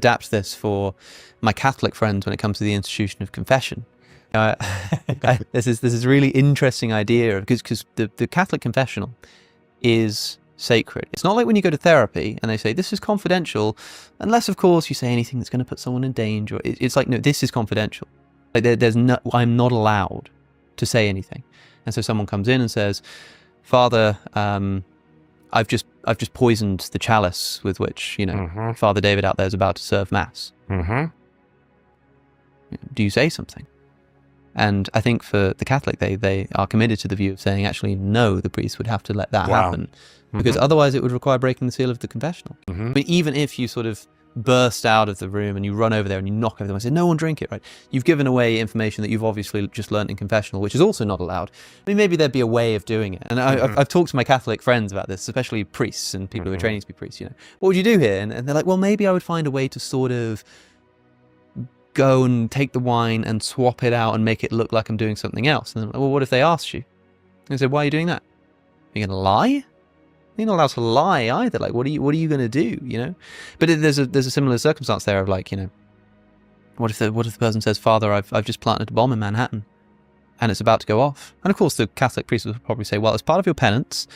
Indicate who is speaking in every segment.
Speaker 1: adapt this for my Catholic friends when it comes to the institution of confession. This is really interesting idea, because the Catholic confessional is sacred. It's not like when you go to therapy and they say this is confidential, unless of course you say anything that's going to put someone in danger. It's like, no, this is confidential. Like I'm not allowed to say anything. And so someone comes in and says, Father, I've just poisoned the chalice with which, Father David out there is about to serve mass. Do you say something? And I think for the Catholic, they are committed to the view of saying, actually, no, the priest would have to let that happen, because otherwise it would require breaking the seal of the confessional. I mean, even if you sort of burst out of the room and you run over there and you knock over them and say, no one drink it, right? You've given away information that you've obviously just learnt in confessional, which is also not allowed. I mean, maybe there'd be a way of doing it. And I've talked to my Catholic friends about this, especially priests and people who are training to be priests, what would you do here? And they're like, well, maybe I would find a way to sort of go and take the wine and swap it out and make it look like I'm doing something else. And I'm like, well, what if they asked you? And they said, why are you doing that? Are you going to lie? You're not allowed to lie either. Like, what are you going to do? But there's a similar circumstance there of like, what if the person says, Father, I've just planted a bomb in Manhattan, and it's about to go off. And of course, the Catholic priest will probably say, well, as part of your penance,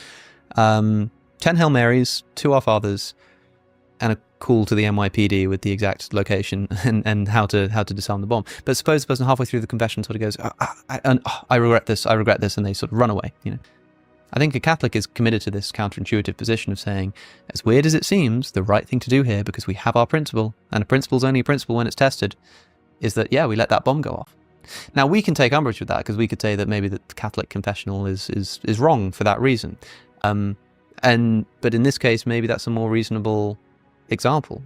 Speaker 1: 10 Hail Marys, 2 Our Fathers, and a call to the NYPD with the exact location and how to disarm the bomb. But suppose the person halfway through the confession sort of goes, I regret this, and they sort of run away. I think a Catholic is committed to this counterintuitive position of saying, as weird as it seems, the right thing to do here, because we have our principle, and a principle's only a principle when it's tested, is that, yeah, we let that bomb go off. Now, we can take umbrage with that, because we could say that maybe the Catholic confessional is wrong for that reason. But in this case, maybe that's a more reasonable example.